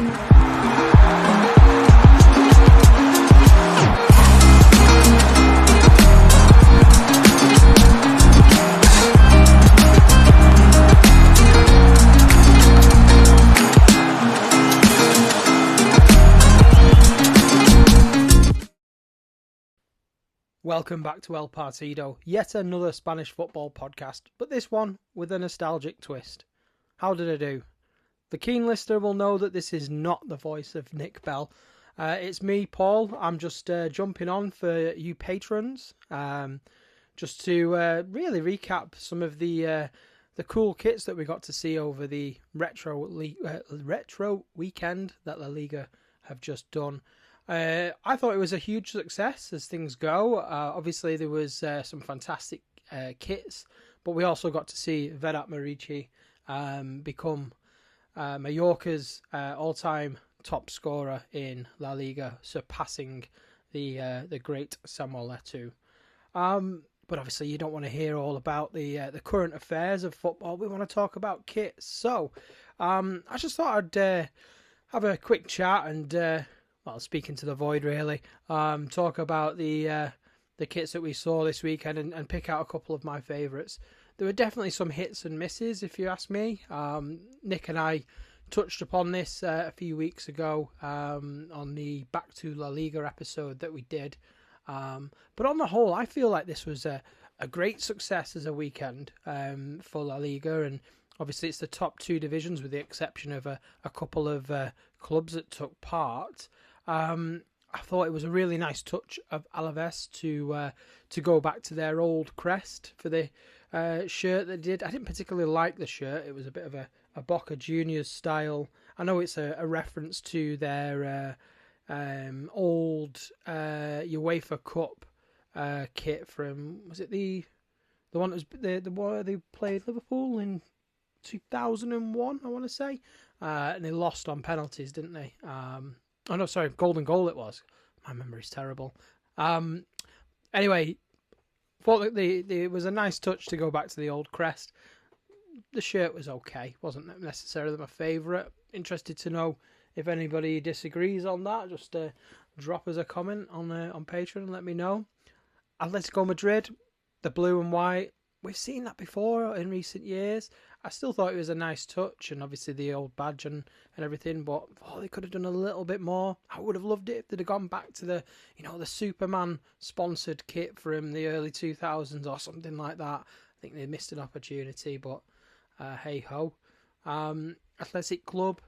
Welcome back to El Partido, yet another Spanish football podcast, but this one with a nostalgic twist. How did I do? The keen listener will know that this is not the voice of Nick Bell. It's me, Paul. I'm just jumping on for you patrons, just to really recap some of the cool kits that we got to see over the retro weekend that La Liga have just done. I thought it was a huge success as things go. Obviously, there was some fantastic kits, but we also got to see Vedat Muriqi become Mallorca's all-time top scorer in La Liga, surpassing the great Samuel Eto'o. But obviously, you don't want to hear all about the current affairs of football. We want to talk about kits. So, I just thought I'd have a quick chat and. Speaking to the void, really. Talk about the kits that we saw this weekend and pick out a couple of my favourites. There were definitely some hits and misses, if you ask me. Nick and I touched upon this a few weeks ago on the Back to La Liga episode that we did. But on the whole, I feel like this was a great success as a weekend for La Liga. And obviously, it's the top two divisions with the exception of a couple of clubs that took part. I thought it was a really nice touch of Alaves to go back to their old crest for the shirt they did. I didn't particularly like the shirt. It was a bit of a Boca Juniors style. I know it's a reference to their old UEFA Cup kit from, was it the one that was the one they played Liverpool in 2001, I want to say, and they lost on penalties, didn't they? Oh no, sorry, golden goal it was. My memory's terrible. Anyway, thought that it was a nice touch to go back to the old crest. The shirt was okay, wasn't necessarily my favourite. Interested to know if anybody disagrees on that. Just drop us a comment on Patreon and let me know. Atletico Madrid, the blue and white. We've seen that before in recent years. I still thought it was a nice touch, and obviously the old badge and everything, but they could have done a little bit more. I would have loved it if they'd have gone back to the Superman sponsored kit from the early 2000s or something like that. I think they missed an opportunity, but hey ho. Athletic Club,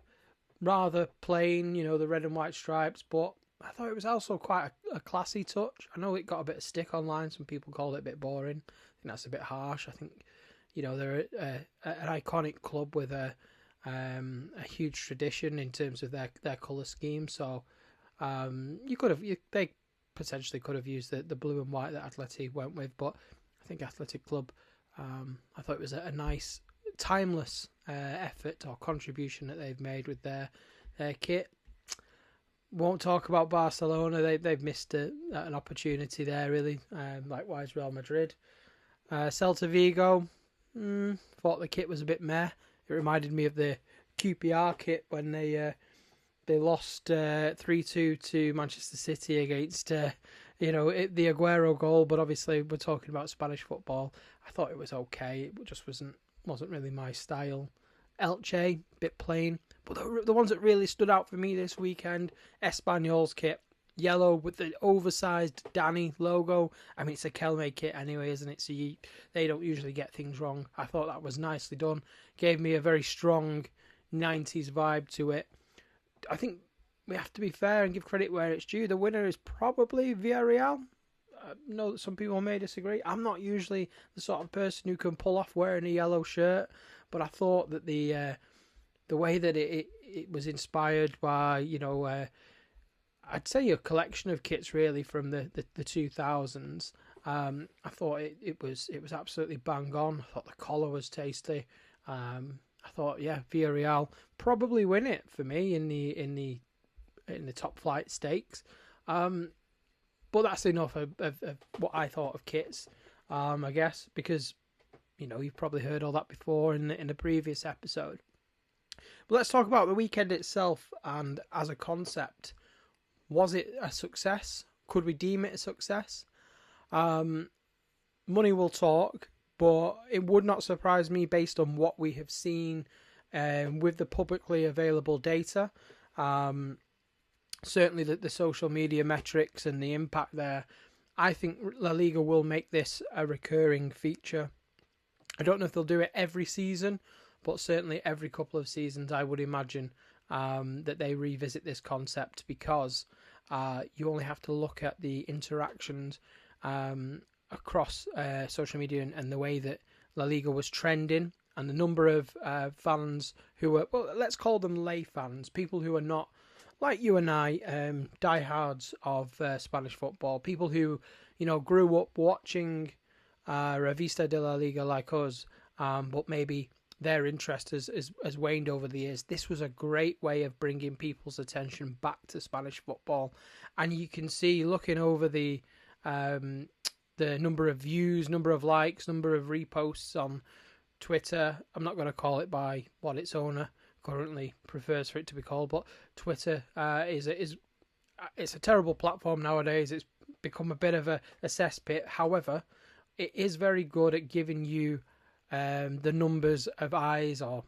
rather plain, the red and white stripes, but I thought it was also quite a classy touch. I know it got a bit of stick online. Some people called it a bit boring. I think that's a bit harsh. I think, they're an iconic club with a huge tradition in terms of their colour scheme. So they potentially could have used the blue and white that Atleti went with. But I think Athletic Club, I thought it was a nice, timeless effort or contribution that they've made with their kit. Won't talk about Barcelona. They've missed an opportunity there, really. Likewise, Real Madrid. Celta Vigo, thought the kit was a bit meh. It reminded me of the QPR kit when they lost 3-2 to Manchester City against the Aguero goal. But obviously, we're talking about Spanish football. I thought it was okay. It just wasn't really my style. Elche, bit plain. But the ones that really stood out for me this weekend, Espanyol's kit, yellow with the oversized Danny logo. I mean, it's a Kelme kit anyway, isn't it? So they don't usually get things wrong. I thought that was nicely done. Gave me a very strong 90s vibe to it. I think we have to be fair and give credit where it's due. The winner is probably Villarreal. I know that some people may disagree. I'm not usually the sort of person who can pull off wearing a yellow shirt, but I thought that the way that it was inspired by, I'd say a collection of kits really from the 2000s. I thought it was absolutely bang on. I thought the collar was tasty. I thought, Villarreal probably win it for me in the top flight stakes. But that's enough of what I thought of kits, I guess, because you've probably heard all that before in the previous episode. But let's talk about the weekend itself and as a concept. Was it a success? Could we deem it a success? Money will talk, but it would not surprise me based on what we have seen with the publicly available data. Certainly the social media metrics and the impact there. I think La Liga will make this a recurring feature. I don't know if they'll do it every season, but certainly every couple of seasons I would imagine that they revisit this concept, because you only have to look at the interactions across social media and the way that La Liga was trending, and the number of fans who were, well, let's call them lay fans, people who are not like you and I, diehards of Spanish football, people who, grew up watching Revista de la Liga like us, but maybe their interest has waned over the years. This was a great way of bringing people's attention back to Spanish football, and you can see, looking over the number of views, number of likes, number of reposts on Twitter. I'm not going to call it by what its owner currently prefers for it to be called, but Twitter is it's a terrible platform nowadays. It's become a bit of a cesspit. However, it is very good at giving you the numbers of eyes, or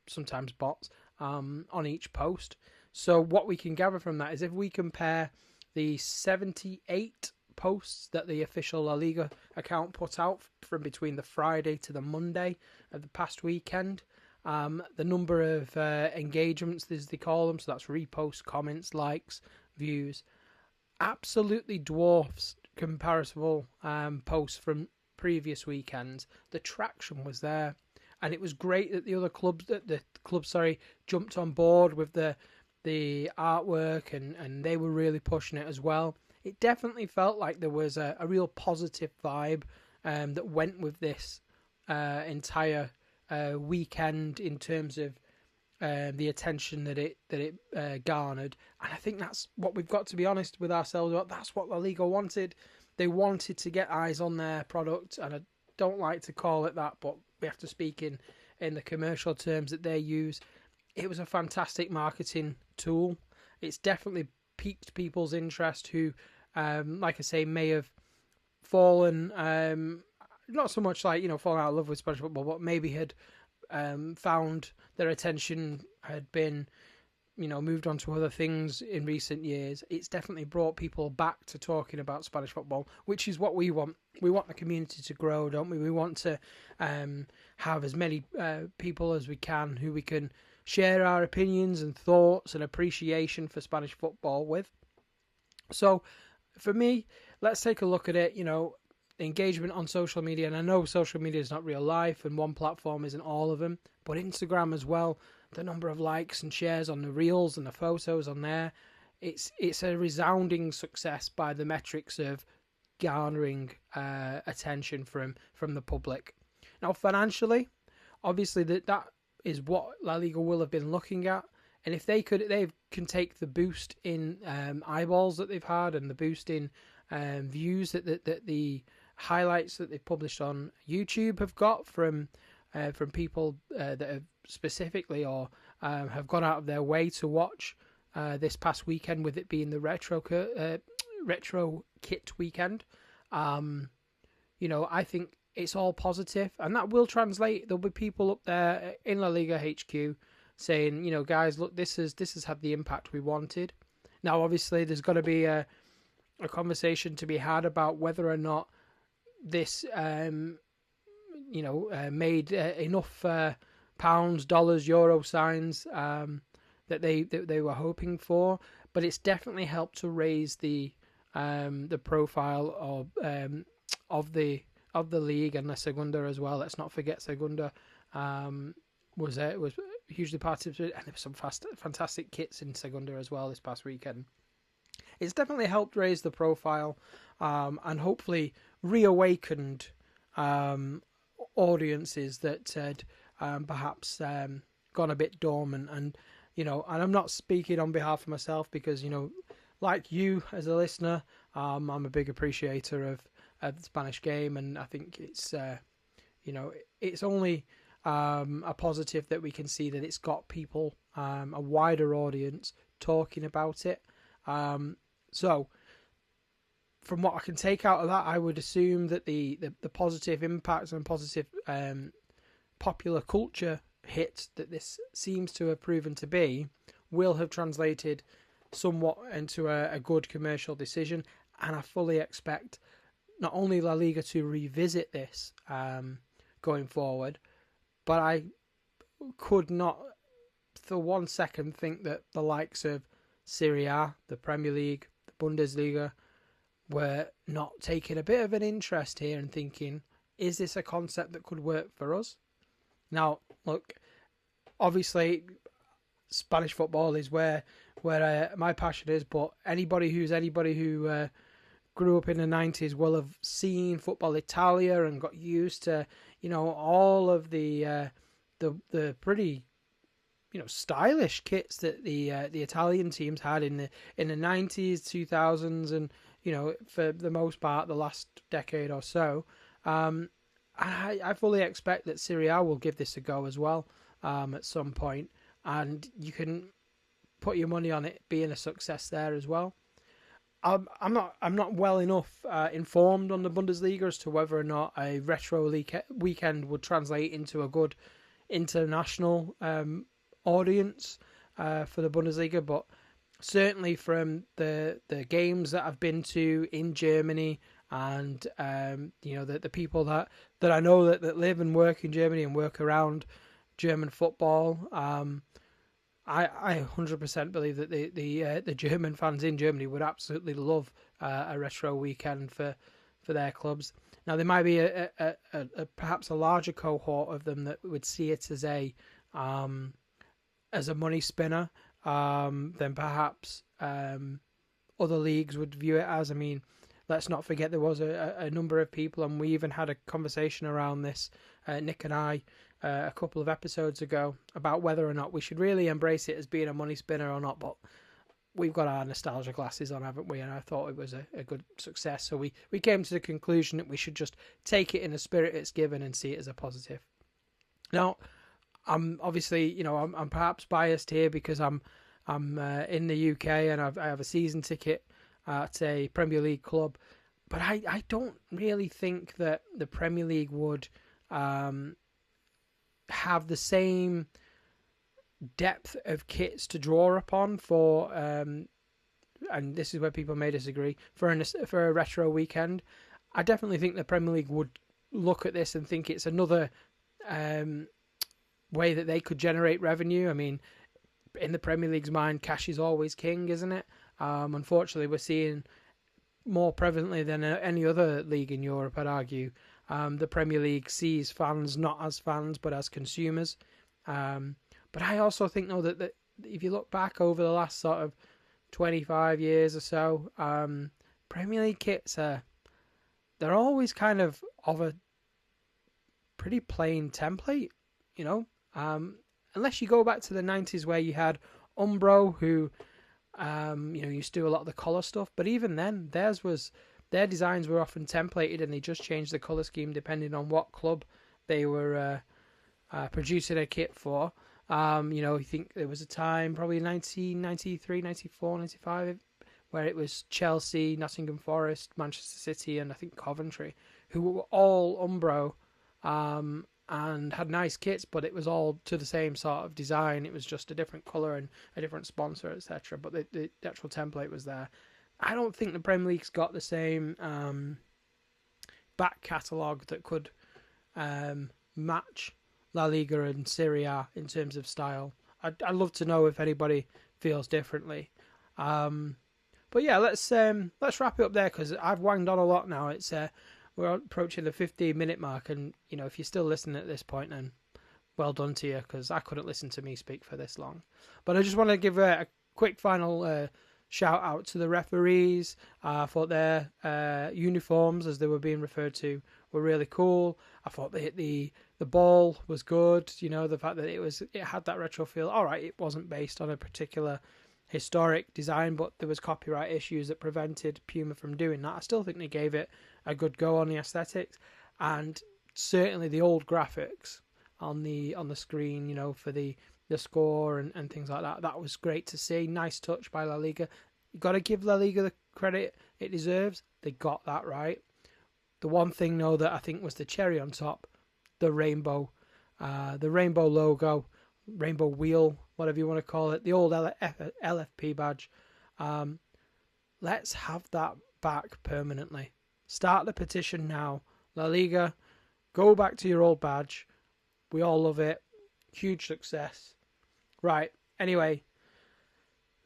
sometimes bots, on each post. So what we can gather from that is, if we compare the 78 posts that the official La Liga account put out from between the Friday to the Monday of the past weekend, the number of engagements, as they call them, so that's reposts, comments, likes, views, absolutely dwarfs comparable posts from previous weekends. The traction was there, and it was great that the other clubs, jumped on board with the artwork, and they were really pushing it as well. It definitely felt like there was a real positive vibe that went with this entire weekend in terms of the attention that it garnered. And I think that's what we've got to be honest with ourselves about. That's what La Liga wanted. They wanted to get eyes on their product, and I don't like to call it that, but we have to speak in the commercial terms that they use. It was a fantastic marketing tool. It's definitely piqued people's interest who, like I say, may have fallen, not so much like, fallen out of love with Spanish football, but maybe had found their attention had been, moved on to other things in recent years. It's definitely brought people back to talking about Spanish football, which is what we want. We want the community to grow, don't we? We want to have as many people as we can who we can share our opinions and thoughts and appreciation for Spanish football with. So, for me, let's take a look at it. Engagement on social media, and I know social media is not real life and one platform isn't all of them, but Instagram as well, the number of likes and shares on the reels and the photos on there, it's a resounding success by the metrics of garnering attention from the public. Now, financially, obviously that is what La Liga will have been looking at, and if they can take the boost in eyeballs that they've had and the boost in views that the highlights that they've published on YouTube have got from people that have specifically or have gone out of their way to watch this past weekend, with it being the retro kit weekend. I think it's all positive, and that will translate. There'll be people up there in La Liga HQ saying, guys, look, this has had the impact we wanted. Now, obviously, there's got to be a conversation to be had about whether or not this, made enough pounds, dollars, euro signs that they were hoping for. But it's definitely helped to raise the profile of the league and La Segunda as well. Let's not forget Segunda was hugely participated, and there were some fantastic kits in Segunda as well this past weekend. It's definitely helped raise the profile and hopefully reawakened audiences that had perhaps gone a bit dormant. And I'm not speaking on behalf of myself, because like you as a listener, I'm a big appreciator of the Spanish game, and I think it's it's only a positive that we can see that it's got people, a wider audience, talking about it. So, from what I can take out of that, I would assume that the positive impacts and positive popular culture hit that this seems to have proven to be will have translated somewhat into a good commercial decision. And I fully expect not only La Liga to revisit this going forward, but I could not for 1 second think that the likes of Serie A, the Premier League, the Bundesliga were not taking a bit of an interest here and thinking, is this a concept that could work for us? Now, look, obviously, Spanish football is where my passion is, but anybody who grew up in the 90s will have seen Football Italia and got used to, all of the pretty, stylish kits that the Italian teams had in the 90s, 2000s, and for the most part the last decade or so. I fully expect that Serie A will give this a go as well at some point, and you can put your money on it being a success there as well. I'm not well enough informed on the Bundesliga as to whether or not a retro weekend would translate into a good international audience for the Bundesliga, but certainly from the games that I've been to in Germany and the people that I know that live and work in Germany and work around German football, I 100% believe that the German fans in Germany would absolutely love a retro weekend for their clubs. Now there might be a perhaps a larger cohort of them that would see it as a money spinner than perhaps other leagues would view it as. I mean, let's not forget there was a number of people, and we even had a conversation around this, Nick and I, a couple of episodes ago, about whether or not we should really embrace it as being a money spinner or not. But we've got our nostalgia glasses on, haven't we? And I thought it was a good success. So we came to the conclusion that we should just take it in the spirit it's given and see it as a positive. Now, I'm obviously, I'm perhaps biased here because I'm in the UK and I have a season ticket at a Premier League club, but I don't really think that the Premier League would have the same depth of kits to draw upon for, and this is where people may disagree, for a retro weekend. I definitely think the Premier League would look at this and think it's another way that they could generate revenue. I mean, in the Premier League's mind, cash is always king, isn't it? Unfortunately, we're seeing more prevalently than any other league in Europe, I'd argue. The Premier League sees fans not as fans, but as consumers. But I also think, though, that if you look back over the last sort of 25 years or so, Premier League kits they're always kind of a pretty plain template, unless you go back to the 90s where you had Umbro, who used to do a lot of the colour stuff, but even then their designs were often templated and they just changed the colour scheme depending on what club they were producing a kit for. I think there was a time, probably 1993, 94, 95, where it was Chelsea, Nottingham Forest, Manchester City, and I think Coventry, who were all Umbro, and had nice kits, but it was all to the same sort of design. It was just a different colour and a different sponsor, etc. But the actual template was there. I don't think the Premier League's got the same back catalogue that could match La Liga and Serie A in terms of style. I'd love to know if anybody feels differently. But yeah, let's wrap it up there because I've wanged on a lot now. It's we're approaching the 15-minute mark, and if you're still listening at this point, then well done to you, because I couldn't listen to me speak for this long. But I just want to give a quick final shout out to the referees. I thought their uniforms, as they were being referred to, were really cool. I thought the ball was good. The fact that it had that retro feel. All right, it wasn't based on a particular historic design, but there was copyright issues that prevented Puma from doing that. I still think they gave it a good go on the aesthetics, and certainly the old graphics on the screen, for the score and things like that. That was great to see. Nice touch by La Liga. You got to give La Liga the credit it deserves. They got that right. The one thing, though, that I think was the cherry on top, the rainbow logo, rainbow wheel, whatever you want to call it, the old LFP badge. Let's have that back permanently. Start the petition now. La Liga, go back to your old badge. We all love it. Huge success. Right. Anyway,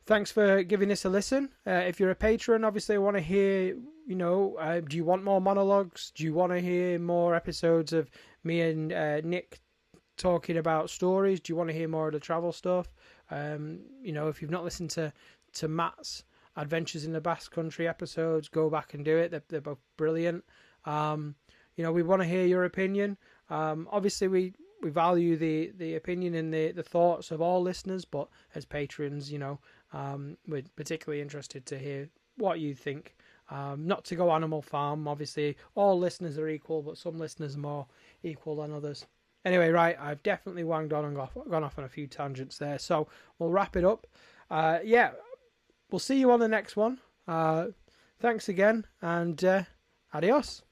thanks for giving this a listen. If you're a patron, obviously I want to hear, do you want more monologues? Do you want to hear more episodes of me and Nick talking about stories? Do you want to hear more of the travel stuff? If you've not listened to Matt's Adventures in the Basque Country episodes, go back and do it. They're both brilliant. We want to hear your opinion. Obviously, we value the opinion and the thoughts of all listeners, but as patrons, we're particularly interested to hear what you think. Not to go Animal Farm, obviously, all listeners are equal, but some listeners are more equal than others. Anyway, right, I've definitely wanged on and gone off on a few tangents there, so we'll wrap it up. We'll see you on the next one. Thanks again, and adios.